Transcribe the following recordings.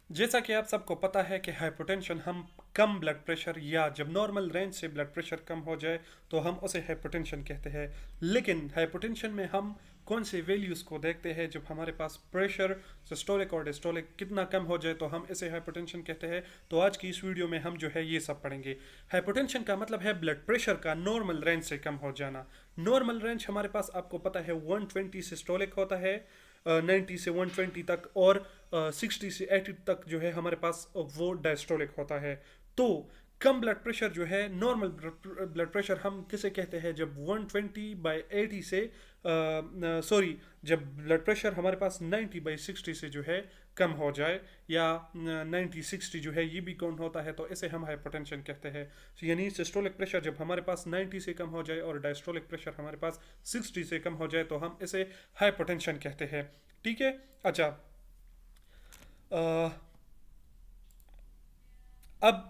जैसा कि आप सबको पता है कि हाइपोटेंशन हम कम ब्लड प्रेशर या जब नॉर्मल रेंज से ब्लड प्रेशर कम हो जाए तो हम उसे हाइपोटेंशन कहते हैं। लेकिन हाइपोटेंशन में हम कौन से वैल्यूज़ को देखते हैं? जब हमारे पास प्रेशर सिस्टोलिक और डिस्टोलिक कितना कम हो जाए तो हम इसे हाइपोटेंशन कहते हैं। तो आज की इस वीडियो में हम जो है ये सब पढ़ेंगे। हाइपोटेंशन का मतलब है ब्लड प्रेशर का नॉर्मल रेंज से कम हो जाना। नॉर्मल रेंज हमारे पास आपको पता है 120 सिस्टोलिक होता है, 90 से 120 तक, और 60 से 80 तक जो है हमारे पास वो डायस्टोलिक होता है। तो कम ब्लड प्रेशर जो है नॉर्मल ब्लड प्रेशर हम किसे कहते हैं? जब 120/80 से सॉरी, जब ब्लड प्रेशर हमारे पास 90/60 से जो है कम हो जाए, या 90/60 जो है ये भी काउंट होता है, तो इसे हम हाइपोटेंशन कहते हैं। यानी सिस्टोलिक प्रेशर जब हमारे पास 90 से कम हो जाए और डायस्टोलिक प्रेशर हमारे पास 60 से कम हो जाए तो हम इसे हाइपोटेंशन कहते हैं। ठीक है। अच्छा, अ, अब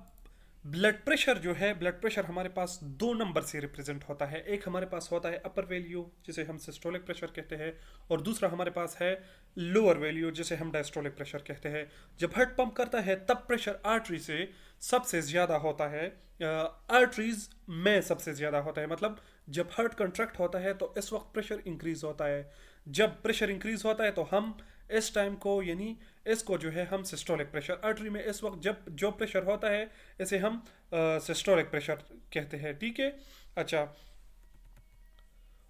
ब्लड प्रेशर जो है, ब्लड प्रेशर हमारे पास दो नंबर से रिप्रेजेंट होता है। एक हमारे पास होता है अपर वैल्यू जिसे हम सिस्टोलिक प्रेशर कहते हैं, और दूसरा हमारे पास है लोअर वैल्यू जिसे हम डायस्टोलिक प्रेशर कहते हैं। जब हार्ट पंप करता है तब प्रेशर आर्टरी से सबसे ज़्यादा होता है, आर्टरीज में सबसे ज़्यादा होता है। मतलब जब हार्ट कंट्रैक्ट होता है तो इस वक्त प्रेशर इंक्रीज होता है। जब प्रेशर इंक्रीज होता है तो हम इस टाइम को, यानी इसको जो है हम सिस्टोलिक प्रेशर, आर्टरी में इस वक्त जब जो प्रेशर होता है इसे हम सिस्टोलिक प्रेशर कहते हैं। ठीक है। अच्छा,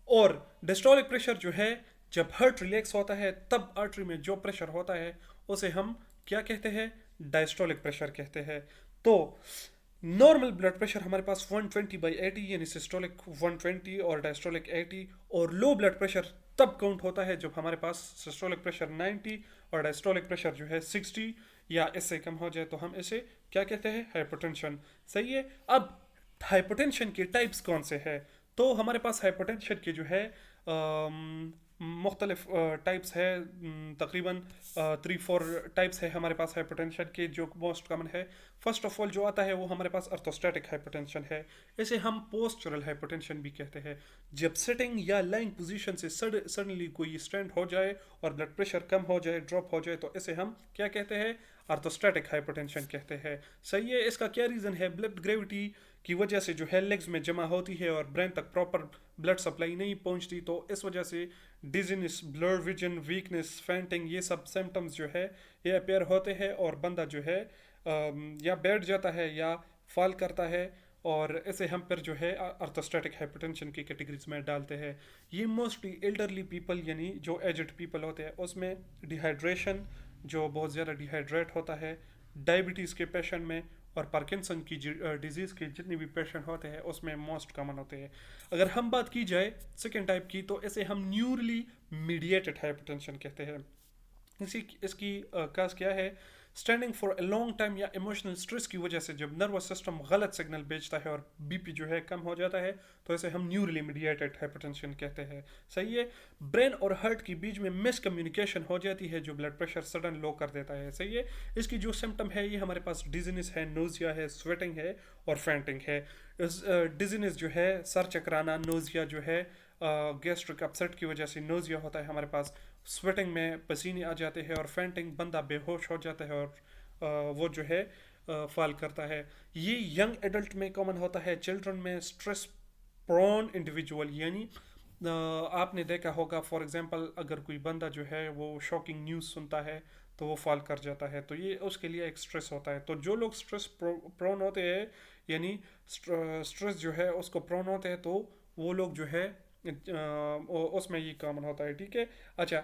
और डिस्टोलिक प्रेशर जो है जब हार्ट रिलैक्स होता है तब आर्टरी में जो प्रेशर होता है उसे हम क्या कहते हैं? डायस्टोलिक प्रेशर कहते हैं। तो नॉर्मल ब्लड प्रेशर हमारे पास 120/80 यानी सिस्टोलिक 120 और डायस्टोलिक 80, और लो ब्लड प्रेशर तब काउंट होता है जब हमारे पास सिस्टोलिक प्रेशर 90 और डायस्टोलिक प्रेशर जो है 60 या इससे कम हो जाए तो हम इसे क्या कहते हैं? हाइपोटेंशन। सही है। अब हाइपोटेंशन के टाइप्स कौन से हैं? तो हमारे पास हाइपोटेंशन के जो है मुख्तलिफ टाइप्स है, तकरीबन 3-4 टाइप्स है हमारे पास हाइपोटेंशन के, जो मोस्ट कॉमन है। फर्स्ट ऑफ ऑल जो आता है वो हमारे पास अर्थोस्टैटिक हाइपोटेंशन है। इसे हम पोस्चरल हाइपोटेंशन भी कहते हैं। जब सिटिंग या लाइंग पोजीशन से सडनली कोई स्टैंड हो जाए और ब्लड प्रेशर कम हो जाए, ड्रॉप हो जाए, तो इसे हम क्या कहते हैं? अर्थोस्टैटिक हाइपोटेंशन कहते हैं। सही है। इसका क्या रीज़न है? ब्लड ग्रेविटी की वजह से जो है लेग्स में जमा होती है और ब्रेन तक प्रॉपर ब्लड सप्लाई नहीं पहुंचती, तो इस वजह से dizziness, blur vision, weakness, fainting, ये सब सिम्टम्स जो है ये अपेयर होते हैं, और बंदा जो है या बैठ जाता है या फॉल करता है, और इसे हम फिर जो है अर्थोस्टैटिक हाइपोटेंशन की कैटेगरीज में डालते हैं। ये मोस्टली एल्डरली पीपल यानी जो एजड पीपल होते हैं उसमें, डिहाइड्रेशन, जो बहुत ज़्यादा डिहाइड्रेट होता है, डायबिटीज़ के पेशेंट में, और पार्किंसन की डिजीज़ के जितने भी पेशेंट होते हैं उसमें मोस्ट कॉमन होते हैं। अगर हम बात की जाए सेकेंड टाइप की, तो इसे हम न्यूरली मीडिएटेड हाइपरटेंशन कहते हैं। इसी इसकी काज क्या है? Standing for a long time या इमोशनल स्ट्रेस की वजह से जब नर्वस सिस्टम गलत सिग्नल भेजता है और बीपी जो है कम हो जाता है, तो इसे हम न्यूरली मीडिएटेड हाइपरटेंशन कहते हैं। सही है। ब्रेन और हार्ट के बीच में मिसकम्युनिकेशन हो जाती है जो ब्लड प्रेशर सडन लो कर देता है। सही है। इसकी जो सिम्टम है ये हमारे पास डिजीनेस है, नोजिया है, स्वेटिंग है, और फैंटिंग है। इस डिजीनेस जो है सर चकराना, नोजिया जो है गैस्ट्रिक अपसेट की वजह से नोजिया होता है हमारे पास, स्वेटिंग में पसीने आ जाते हैं, और फैंटिंग बंदा बेहोश हो जाता है और वो जो है फॉल करता है। ये यंग एडल्ट में कॉमन होता है। चिल्ड्रन में स्ट्रेस प्रोन इंडिविजुअल, यानी आपने देखा होगा फॉर एग्जांपल अगर कोई बंदा जो है वो शॉकिंग न्यूज़ सुनता है तो वो फॉल कर जाता है, तो ये उसके लिए एक स्ट्रेस होता है। तो जो लोग स्ट्रेस प्रोन होते हैं, यानी स्ट्रेस जो है उसको प्रोन होते हैं, तो वो लोग जो है उसमें ये कॉमन होता है। ठीक है। अच्छा,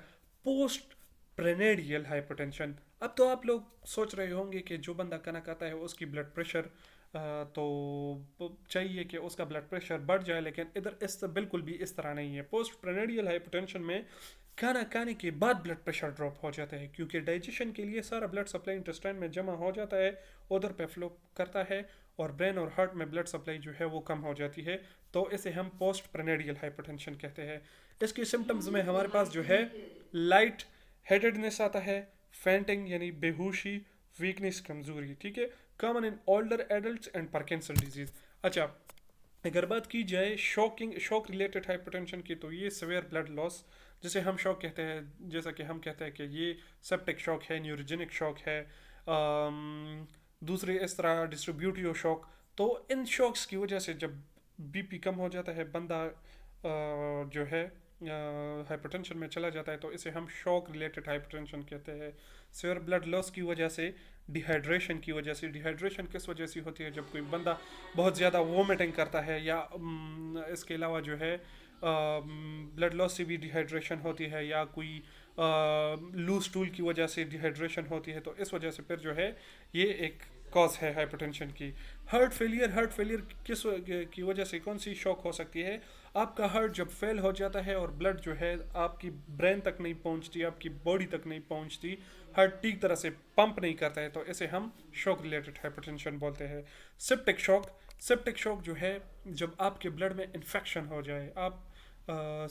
पोस्ट प्रेनेडियल हाइपरटेंशन। अब तो आप लोग सोच रहे होंगे कि जो बंदा खाना खाता है उसकी ब्लड प्रेशर तो चाहिए कि उसका ब्लड प्रेशर बढ़ जाए, लेकिन इधर इस बिल्कुल भी इस तरह नहीं है। पोस्ट प्रेनेडियल हाइपरटेंशन में खाना खाने के बाद ब्लड प्रेशर ड्रॉप हो जाता है, क्योंकि डाइजेशन के लिए सारा ब्लड सप्लाई इंटेस्टाइन में जमा हो जाता है, उधर पे फ्लो करता है, और ब्रेन और हार्ट में ब्लड सप्लाई जो है वो कम हो जाती है, तो इसे हम पोस्ट प्रेनेडियल हाइपरटेंशन कहते हैं। इसके सिम्टम्स में हमारे पास जो है लाइट हेडेडनेस आता है, फैंटिंग यानी बेहोशी, वीकनेस, कमजोरी। ठीक है। Common in older adult and Parkinson disease. अच्छा, अगर बात की जाए शॉक रिलेटेड हाइपरटेंशन की, तो ये सवेयर ब्लड लॉस जिसे हम शॉक कहते हैं, जैसा कि हम कहते हैं कि ये सेप्टिक शॉक है, न्यूरोजेनिक शॉक है, दूसरे इस तरह डिस्ट्रीब्यूटिव शॉक। तो इन शॉक्स की वजह से जब बीपी कम हो जाता है, बंदा जो है हाइपरटेंशन में चला जाता है, तो इसे हम शॉक रिलेटेड हाइपरटेंशन कहते हैं। सिवियर ब्लड लॉस की वजह से, डिहाइड्रेशन की वजह से। डिहाइड्रेशन किस वजह से होती है? जब कोई बंदा बहुत ज़्यादा वोमिटिंग करता है, या इसके अलावा जो है ब्लड लॉस से भी डिहाइड्रेशन होती है, या कोई लूज टूल की वजह से डिहाइड्रेशन होती है, तो इस वजह से फिर जो है ये एक कॉज है हाइपरटेंशन की। हार्ट फेलियर किस की वजह से कौन सी शॉक हो सकती है? आपका हार्ट जब फेल हो जाता है और ब्लड जो है आपकी ब्रेन तक नहीं पहुंचती, आपकी बॉडी तक नहीं पहुंचती, हार्ट ठीक तरह से पंप नहीं करता है, तो इसे हम शॉक रिलेटेड हाइपरटेंशन बोलते हैं। Septic shock. सेप्टिक शॉक जो है जब आपके ब्लड में इन्फेक्शन हो जाए, आप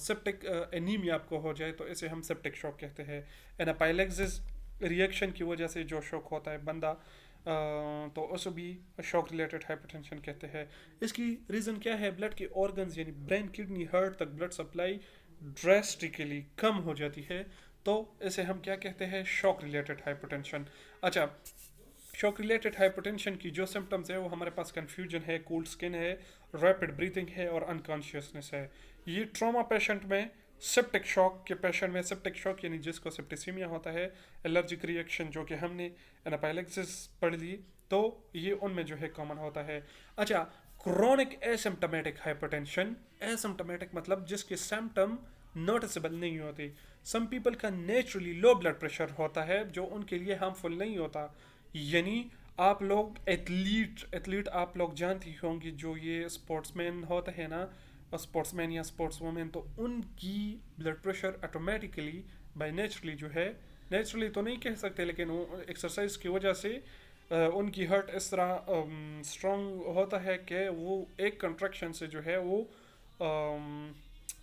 सेप्टिक एनीमिया आपको हो जाए, तो इसे हम सेप्टिक शॉक कहते हैं। एनापाइलेक्सिस रिएक्शन की वजह से जो शॉक होता है बंदा, तो उसे भी शॉक रिलेटेड हाइपरटेंशन कहते हैं। इसकी रीज़न क्या है? ब्लड के ऑर्गन्स यानी ब्रेन, किडनी, हार्ट तक ब्लड सप्लाई ड्रेस्टिकली कम हो जाती है, तो इसे हम क्या कहते हैं? Shock related hypertension. अच्छा, शॉक रिलेटेड हाइपरटेंशन की जो सिम्टम्स है वो हमारे पास कन्फ्यूजन है, कोल्ड स्किन है, रैपिड ब्रीथिंग है और अनकॉन्शियसनेस है। ये ट्रॉमा पेशेंट में, सेप्टिक शॉक के पेशेंट में, सेप्टिक शॉक यानी जिसको सेप्टिसीमिया होता है, एलर्जिक रिएक्शन जो कि हमने एनाफाइलेक्सिस पढ़ ली, तो ये उनमें जो है कॉमन होता है। अच्छा, क्रोनिक एसिम्टोमेटिक हाइपरटेंशन। एसिम्टोमेटिक मतलब जिसके सिम्टम नोटिसेबल नहीं होते। सम पीपल का नेचुरली लो ब्लड प्रेशर होता है जो उनके लिए हार्मफुल नहीं होता। यानी आप लोग एथलीट आप लोग जानती होंगी, जो ये स्पोर्ट्समैन होते हैं ना, स्पोर्ट्समैन या स्पोर्ट्स वुमेन, तो उनकी blood pressure automatically bye naturally जो है, नेचुरली तो नहीं कह सकते लेकिन वो एक्सरसाइज की वजह से उनकी हार्ट इस तरह स्ट्रांग होता है कि वो एक कंट्रैक्शन से जो है वो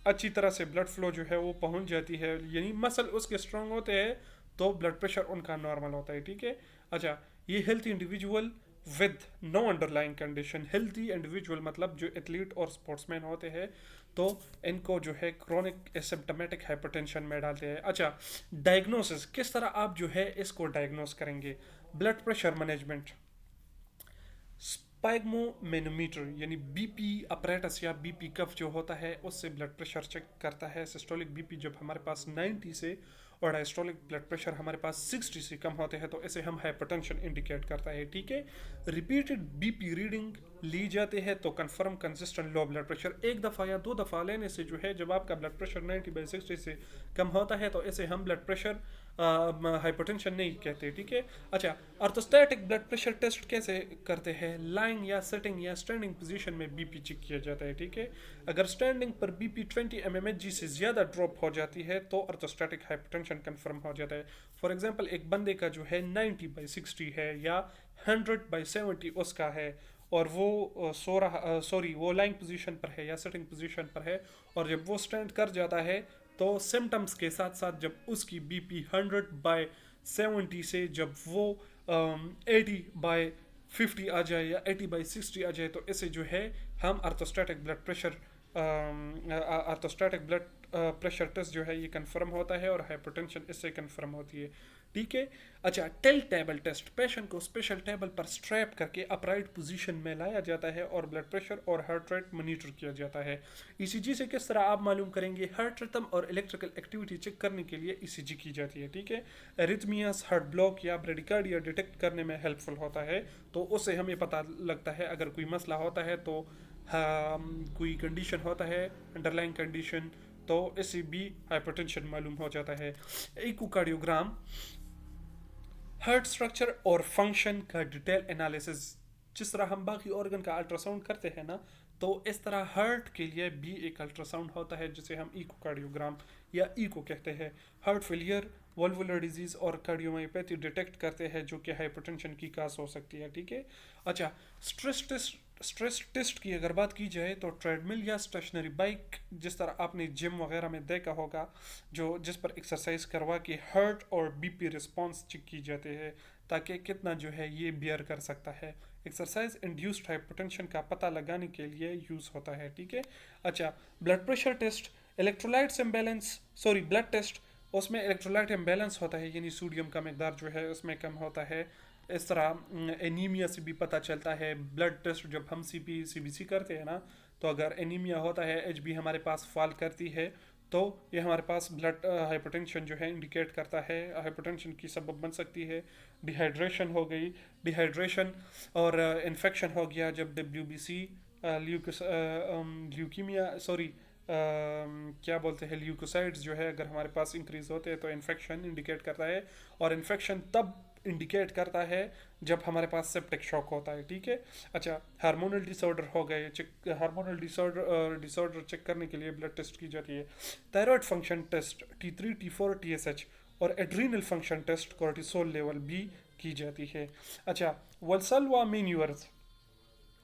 अच्छी तरह से ब्लड फ्लो जो है वो पहुंच जाती है, यानी मसल उसके स्ट्रांग होते हैं, तो ब्लड प्रेशर उनका नॉर्मल होता है। ठीक है। अच्छा, ये healthy individual with no underlying condition. Healthy individual मतलब जो एथलीट और स्पोर्ट्समैन होते हैं, तो इनको जो है क्रोनिक एसिम्प्टोमेटिक हाइपरटेंशन में डालते हैं। अच्छा, डायग्नोसिस किस तरह आप जो है इसको डायग्नोस करेंगे? ब्लड प्रेशर मैनेजमेंट, स्पाइगमोमेनोमीटर यानी बीपी अपरेटस या बीपी कफ जो होता है उससे ब्लड प्रेशर चेक करता है। सिस्टोलिक बीपी जब हमारे पास 90 से और डायस्टोलिक ब्लड प्रेशर हमारे पास 60 से कम होते हैं, तो इसे हम हाइपरटेंशन इंडिकेट करता है। ठीक है। रिपीटेड बीपी रीडिंग ली जाते हैं तो confirm consistent low blood pressure. एक दफ़ा या दो दफ़ा लेने से जो है, जब आपका ब्लड प्रेशर 90/60 से कम होता है, तो इसे हम ब्लड प्रेशर हाइपरटेंशन नहीं कहते। ठीक है। अच्छा, ऑर्थोस्टैटिक ब्लड प्रेशर टेस्ट कैसे करते हैं? लाइंग या सिटिंग या स्टैंडिंग पोजीशन में बीपी चेक किया जाता है। ठीक है। अगर स्टैंडिंग पर बीपी 20 mmHg से ज़्यादा ड्रॉप हो जाती है तो ऑर्थोस्टैटिक हाइपरटेंशन कंफर्म हो जाता है। फॉर एग्जांपल, एक बंदे का जो है 90/60 है या 100/70 उसका है, और वो वो लाइंग पोजीशन पर है या सिटिंग पोजीशन पर है, और जब वो स्टैंड कर जाता है, तो सिम्टम्स के साथ साथ जब उसकी बीपी 100/70 से जब वो 80/50 आ जाए या 80/60 आ जाए, तो इसे जो है हम orthostatic blood pressure orthostatic blood pressure test जो है ये कंफर्म होता है, और हाइपरटेंशन इससे कंफर्म होती है। ठीक है। अच्छा, टिल्ट टेबल टेस्ट। पेशेंट को स्पेशल टेबल पर स्ट्रैप करके अपराइट पोजीशन में लाया जाता है और ब्लड प्रेशर और हार्ट रेट मॉनिटर किया जाता है। ईसीजी से किस तरह आप मालूम करेंगे? हार्ट रिदम और इलेक्ट्रिकल एक्टिविटी चेक करने के लिए ईसीजी की जाती है। ठीक है। एरिथमियास, हार्ट ब्लॉक या ब्रेडिकार्डिया डिटेक्ट करने में हेल्पफुल होता है, तो उससे हमें पता लगता है अगर कोई मसला होता है, तो कोई कंडीशन होता है अंडरलाइंग कंडीशन, तो इससे भी हाइपरटेंशन मालूम हो जाता है। इकोकार्डियोग्राम, हार्ट स्ट्रक्चर और फंक्शन का डिटेल एनालिसिस। जिस तरह हम बाकी ऑर्गन का अल्ट्रासाउंड करते हैं ना, तो इस तरह हार्ट के लिए भी एक अल्ट्रासाउंड होता है जिसे हम इकोकार्डियोग्राम या इको कहते हैं। हार्ट फेलियर, वल्वुलर डिजीज और कार्डियोमायोपैथी डिटेक्ट करते हैं जो कि हाइपरटेंशन की काज हो सकती है। ठीक है। अच्छा, स्ट्रेस टेस्ट की अगर बात की जाए, तो ट्रेडमिल या स्टेशनरी बाइक, जिस तरह आपने जिम वगैरह में देखा होगा, जिस पर एक्सरसाइज करवा के हार्ट और बीपी रिस्पॉन्स चेक की जाते हैं, ताकि कितना जो है ये बियर कर सकता है। एक्सरसाइज इंड्यूस्ड हाइपरटेंशन का पता लगाने के लिए यूज़ होता है। ठीक है। अच्छा, blood pressure test, electrolytes imbalance, blood test, उसमें इलेक्ट्रोलाइट इम्बैलेंस होता है, यानी सोडियम का मकदार जो है उसमें कम होता है, इस तरह एनीमिया से भी पता चलता है। ब्लड टेस्ट जब हम सीबीसी करते हैं ना, तो अगर एनीमिया होता है, एच बी हमारे पास फॉल करती है, तो ये हमारे पास ब्लड हाइपरटेंशन जो है इंडिकेट करता है। हाइपरटेंशन की सबब बन सकती है डिहाइड्रेशन हो गई, डिहाइड्रेशन और इन्फेक्शन हो गया। जब W B C leukaemia sorry क्या बोलते हैं ल्यूकोसाइड्स जो है अगर हमारे पास इंक्रीज होते हैं तो इन्फेक्शन इंडिकेट करता है। और इन्फेक्शन तब इंडिकेट करता है जब हमारे पास सेप्टिक शॉक होता है, ठीक है। अच्छा, हार्मोनल डिसऑर्डर हो गए, चेक हार्मोनल डिसऑर्डर चेक करने के लिए ब्लड टेस्ट की जाती है। Thyroid function test T3 T4 TSH और adrenal function test cortisol level भी की जाती है। अच्छा, Valsalva manoeuvres,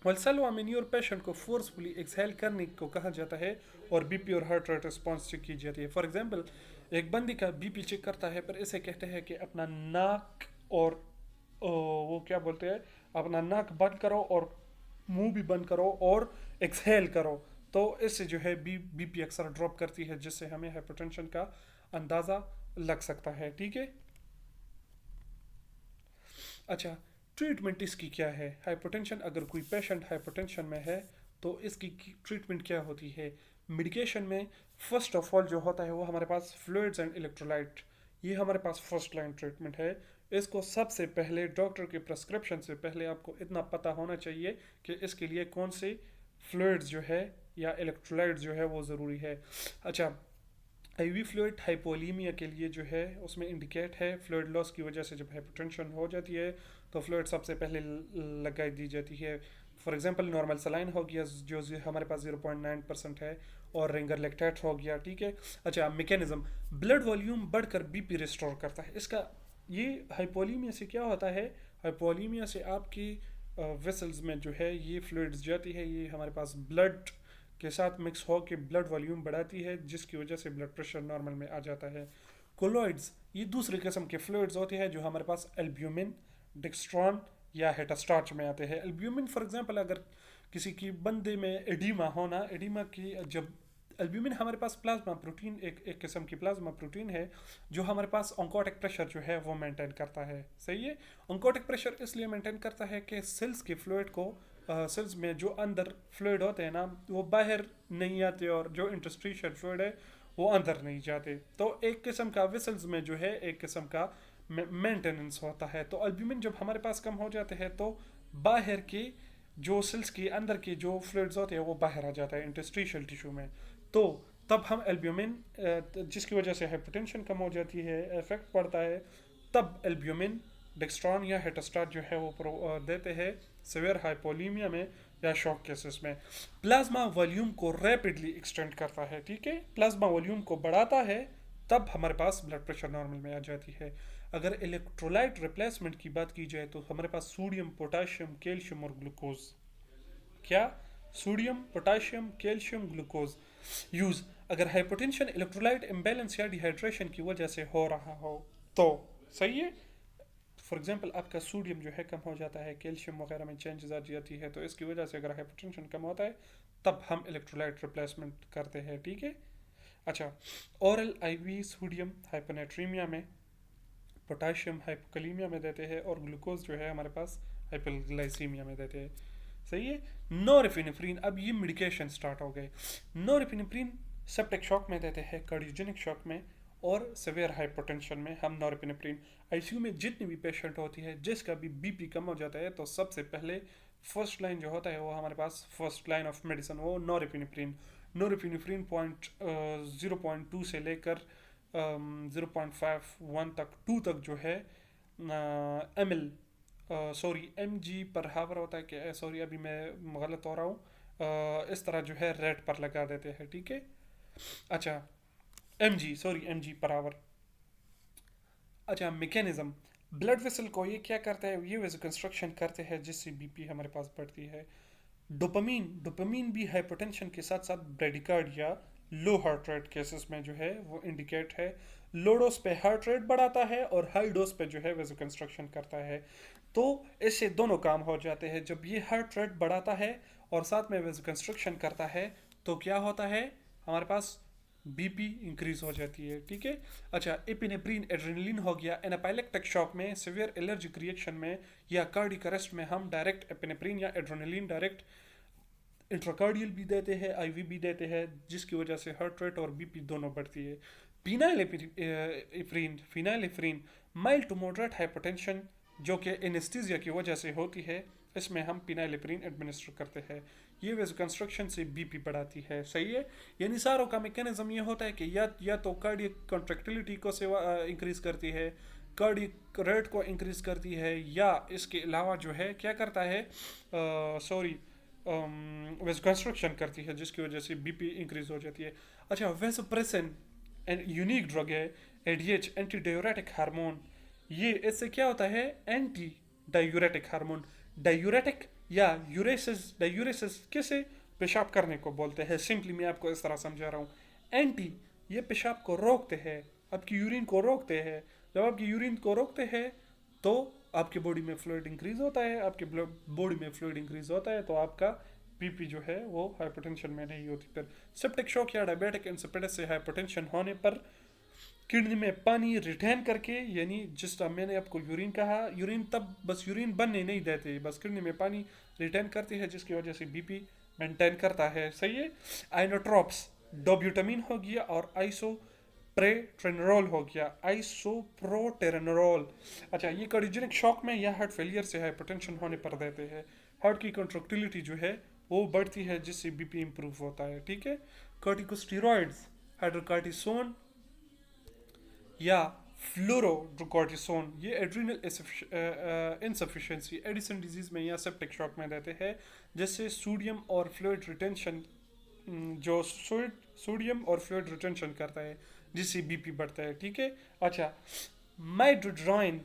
Valsalva manoeuvre patient को फोर्सफुली एक्सहेल करने को कहा जाता है और बीपी और हार्ट रेट रिस्पॉन्स चेक की जाती है। फॉर एग्जांपल, एक बंदी का बीपी चेक करता है, पर इसे कहते हैं कि अपना नाक और वो क्या बोलते हैं, अपना नाक बंद करो और मुंह भी बंद करो और एक्सहेल करो, तो इससे जो है बीपी अक्सर ड्रॉप करती है, जिससे हमें हाइपरटेंशन का अंदाज़ा लग सकता है, ठीक है। अच्छा, ट्रीटमेंट इसकी क्या है? हाइपरटेंशन, अगर कोई पेशेंट हाइपरटेंशन में है तो इसकी ट्रीटमेंट क्या होती है? मेडिकेशन में फर्स्ट ऑफ ऑल जो होता है वो हमारे पास फ्लूइड्स एंड इलेक्ट्रोलाइट, ये हमारे पास फर्स्ट लाइन ट्रीटमेंट है। इसको सबसे पहले डॉक्टर के प्रेस्क्रिप्शन से पहले आपको इतना पता होना चाहिए कि इसके लिए कौन से फ्लूइड्स जो है या इलेक्ट्रोलाइट्स जो है वो ज़रूरी है। अच्छा, आईवी फ्लूइड हाइपोलीमिया के लिए जो है उसमें इंडिकेट है। फ्लूइड लॉस की वजह से जब हाइपरटेंशन हो जाती है तो फ्लूइड सबसे पहले लगाई दी जाती है। फॉर एग्जांपल, नॉर्मल सलाइन हो गया जो हमारे पास 0.9% है, और रिंगर लेक्टेट हो गया, ठीक है। अच्छा, मैकेनिज्म, ब्लड वॉल्यूम बढ़कर बीपी रिस्टोर करता है। इसका ये हाइपोलीमिया से क्या होता है, हाइपोलीमिया से आपकी वेसल्स में जो है ये फ्लूइड्स जाती है, ये हमारे पास ब्लड के साथ मिक्स हो के ब्लड वॉल्यूम बढ़ाती है, जिसकी वजह से ब्लड प्रेशर नॉर्मल में आ जाता है। कोलोइड्स, ये दूसरे किस्म के फ्लूइड्स होते हैं जो हमारे पास एल्ब्यूमिन, डिक्स्ट्रॉन या हेटास्टार्च में आते हैं। एल्ब्यूमिन फॉर एग्जांपल, अगर किसी की बंदे में एडिमा होना, एडिमा की जब एल्ब्यूमिन हमारे पास प्लाज्मा प्रोटीन, एक किस्म की प्लाज्मा प्रोटीन है जो हमारे पास ऑन्कोटिक प्रेशर जो है वो मेंटेन करता है, सही है। ऑन्कोटिक प्रेशर इसलिए मेंटेन करता है कि सेल्स के फ्लूइड को सेल्स में जो अंदर फ्लूइड होते हैं ना वो बाहर नहीं आते, और जो इंटरस्टिशियल फ्लूइड है वो अंदर नहीं जाते। तो एक किस्म का वेसल्स में जो है एक किस्म का मेंटेनेंस होता है। तो एल्ब्यूमिन जब हमारे पास कम हो जाते हैं तो बाहर के जो सेल्स के अंदर के जो फ्लूइड्स होते हैं वो बाहर आ जाता है इंटरस्टिशियल टिश्यू में। तो तब हम एल्ब्यूमिन, जिसकी वजह से हाइपरटेंशन कम हो जाती है, इफेक्ट पड़ता है, तब एल्ब्यूमिन, डेक्स्ट्रॉन या हेटास्टाट जो है वो देते हैं सिवियर हाइपोलीमिया में या शॉक केसेस में। प्लाज्मा वॉल्यूम को रैपिडली एक्सटेंड करता है, ठीक है, प्लाज्मा वॉल्यूम को बढ़ाता है, तब हमारे पास ब्लड प्रेशर नॉर्मल में आ जाती है। अगर इलेक्ट्रोलाइट रिप्लेसमेंट की बात की जाए तो हमारे पास सोडियम, पोटाशियम, कैल्शियम और ग्लूकोज, क्या, sodium, potassium, calcium, glucose use अगर हाइपोटेंशन, इलेक्ट्रोलाइट इम्बैलेंस या डिहाइड्रेशन की वजह से हो रहा हो तो, सही है। फॉर एग्जांपल, आपका सोडियम जो है कम हो जाता है, कैल्शियम वगैरह में चेंजेस आ जाती है, तो इसकी वजह से अगर हाइपरटेंशन कम होता है तब हम इलेक्ट्रोलाइट रिप्लेसमेंट करते हैं, ठीक है। अच्छा, ओरल आईवी सोडियम हाइपोनेट्रीमिया में, पोटाशियम हाइपोकलीमिया में देते हैं, और ग्लूकोज जो है हमारे पास हाइपोग्लाइसीमिया में देते हैं, सही है। नॉरएपिनेफ्रिन, अब ये मेडिकेशन स्टार्ट हो गए। नॉरएपिनेफ्रिन सेप्टिक शॉक में देते हैं, कार्डियोजेनिक शॉक में, और सिवियर हाइपोटेंशन में हम नॉरएपिनेफ्रिन। आईसीयू में जितनी भी पेशेंट होती है जिसका भी बीपी कम हो जाता है तो सबसे पहले फर्स्ट लाइन जो होता है वो हमारे पास फर्स्ट लाइन ऑफ मेडिसिन वो नॉरएपिनेफ्रिन। नॉरएपिनेफ्रिन 0.2 से लेकर 0.51 तक, 2 तक जो है m l, sorry m g per hour होता है कि, सॉरी अभी मैं गलत हो रहा हूँ, इस तरह जो है रेट पर लगा देते हैं, ठीक है। अच्छा, m g, sorry m g per hour. अच्छा, मैकेनिज्म, ब्लड वेसल को ये क्या करता है, ये वेसल कंस्ट्रक्शन करते हैं जिससे बीपी हमारे पास बढ़ती है। डोपामीन, डोपामीन भी हाइपरटेंशन के साथ साथ ब्रेडिकार्ड या लो हार्ट रेट केसेस में जो है वो इंडिकेट है। लो डोज पे हार्ट रेट बढ़ाता है और हाई डोज पे जो है वेसल कंस्ट्रक्शन करता है। तो इससे दोनों काम हो जाते हैं। जब ये हार्ट रेट बढ़ाता है और साथ में वेसल कंस्ट्रक्शन करता है तो क्या होता है, हमारे पास बीपी इंक्रीज हो जाती है, ठीक है। अच्छा, एपिनेफ्रीन एड्रेनलिन हो गया। एनाफाइलेक्टिक शॉक में, सिवियर एलर्जिक रिएक्शन में या कार्डियक अरेस्ट में हम डायरेक्ट एपिनेफ्रीन या एड्रेनलिन डायरेक्ट इंट्राकार्डियल भी देते हैं, आईवी भी देते हैं, जिसकी वजह से हार्ट रेट और बीपी दोनों बढ़ती है। फिनाइलेफ्रीन माइल्ड टू मॉडरेट हाइपरटेंशन जो कि एनेस्थीसिया की वजह से होती है, इसमें हम फिनाइलेफ्रीन एडमिनिस्टर करते हैं। ये वेज कंस्ट्रक्शन से बीपी बढ़ाती है, सही है। यानी सारों का मैकेनिज्म ये होता है कि या तो कार्डियक कॉन्ट्रेक्टिलिटी को सेवा इंक्रीज करती है, कार्डियक रेट को इंक्रीज करती है, या इसके अलावा जो है क्या करता है, सॉरी, वेज कंस्ट्रक्शन करती है, जिसकी वजह से बीपी इंक्रीज हो जाती है। अच्छा, वेसोप्रेसिन यूनिक ड्रग है, एडीएच एंटी डायूरेटिक हार्मोन। ये इससे क्या होता है, एंटी डायूरेटिक हार्मोन। डायूरेटिक या यूरेसिस, डायूरेसिस किसे, पेशाब करने को बोलते हैं। सिंपली मैं आपको इस तरह समझा रहा हूँ। एंटी, ये पेशाब को रोकते हैं, आपकी यूरिन को रोकते हैं। जब आपकी यूरिन को रोकते हैं तो आपकी बॉडी में फ्लूइड इंक्रीज होता है, आपके बॉडी में फ्लूइड इंक्रीज होता है तो आपका बीपी जो है वो हाइपरटेंशन में नहीं होती। फिर सेप्टिक शॉक या डायबिटिक इंसिपिडस से हाइपरटेंशन होने पर किडनी में पानी रिटेन करके, यानी जिस तरह मैंने आपको यूरिन कहा, यूरिन तब बस यूरिन बनने नहीं देते, बस किडनी में पानी रिटेन करती है, जिसकी वजह से बीपी मेंटेन करता है, सही है। आइनोट्रॉप्स, डोब्यूटामिन हो गया और आइसोप्रेट्रेनरोल हो गया, आइसोप्रोटेरेनरोल। अच्छा, ये कार्डियोजेनिक शॉक में या हार्ट फेलियर से हाइपरटेंशन होने पर देते हैं। हार्ट की कंट्रक्टिलिटी जो है वो बढ़ती है, जिससे बीपी इंप्रूव होता है, ठीक है। कॉर्टिकोस्टेरॉइड्स, हाइड्रोकार्टिसोन या फ्लोरोड्रोकॉर्टिसोन, ये एड्रिनल इंसफिशिएंसी एडिसन डिजीज में या सेप्टिक शॉक में देते हैं, जिससे सोडियम और फ्लूइड रिटेंशन, जो सोडियम और फ्लूइड रिटेंशन करता है, जिससे बीपी बढ़ता है, ठीक है। अच्छा, माइड्रोड्राइन,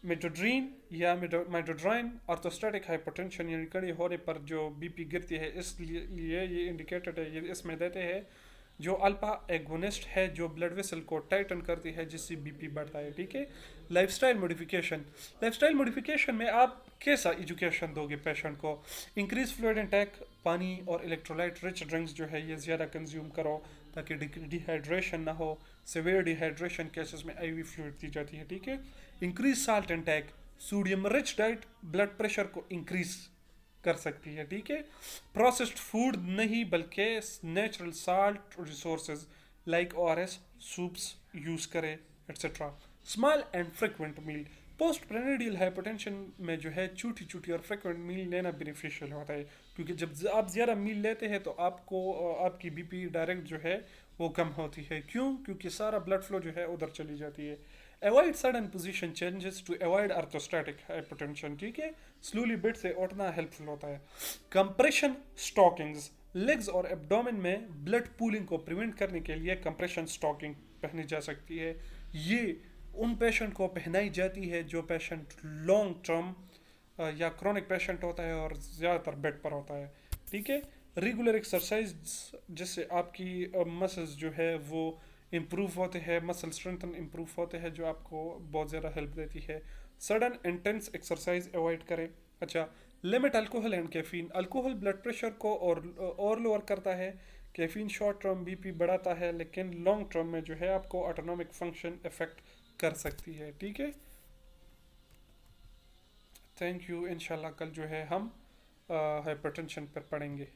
मेट्रोड्रीन या माइड्रोड्राइन ऑर्थोस्टैटिक हाइपरटेंशन यानी कड़ी होने पर जो बीपी गिरती है, इसलिए ये इंडिकेटेड है, ये इसमें देते हैं। जो अल्फा एगोनिस्ट है, जो ब्लड वेसल को टाइटन करती है, जिससे बीपी बढ़ता है, ठीक है। लाइफस्टाइल मॉडिफिकेशन, लाइफस्टाइल मॉडिफिकेशन में आप कैसा एजुकेशन दोगे पेशेंट को। इंक्रीज फ्लूइड इंटेक, पानी और इलेक्ट्रोलाइट रिच ड्रिंक्स जो है ये ज़्यादा कंज्यूम करो ताकि डिहाइड्रेशन ना हो। सिवियर डिहाइड्रेशन केसेस में आईवी फ्लूइड दी जाती है, ठीक है। Increase salt intake, sodium rich diet blood pressure को इंक्रीज कर सकती है, ठीक है। प्रोसेस्ड फूड नहीं बल्कि natural salt resources like ORS, soups use करें, etcetera. Small and frequent meal, postprandial hypertension में जो है छोटी छोटी और फ्रिक्वेंट मील लेना बेनिफिशियल होता है, क्योंकि जब आप ज़्यादा मील लेते हैं तो आपको आपकी बीपी डायरेक्ट जो है वो कम होती है। क्यों? क्योंकि सारा ब्लड फ्लो जो है उधर चली जाती है। Avoid sudden position changes to avoid orthostatic hypertension, ठीक है। स्लोली बेड से उठना हेल्पफुल होता है। कंप्रेशन स्टॉकिंग्स, लेग्स और एब्डोमेन में ब्लड पूलिंग को प्रिवेंट करने के लिए कंप्रेशन स्टॉकिंग पहनी जा सकती है। ये उन पेशेंट को पहनाई जाती है जो पेशेंट लॉन्ग टर्म या क्रॉनिक पेशेंट होता है और ज़्यादातर बेड पर होता है, ठीक है। रेगुलर एक्सरसाइज जिससे आपकी मसल्स जो है वो इम्प्रूव होते हैं, मसल स्ट्रेंथन इम्प्रूव होते हैं, जो आपको बहुत ज़्यादा हेल्प देती है। सडन इंटेंस एक्सरसाइज अवॉइड करें। अच्छा, limit alcohol and caffeine, alcohol blood pressure को और लोअर करता है। कैफीन शॉर्ट टर्म बीपी बढ़ाता है, लेकिन लॉन्ग टर्म में जो है आपको ऑटोनॉमिक फंक्शन इफेक्ट कर सकती है, ठीक है। Thank you. इंशाल्लाह कल जो है हम हाइपरटेंशन पर पढ़ेंगे।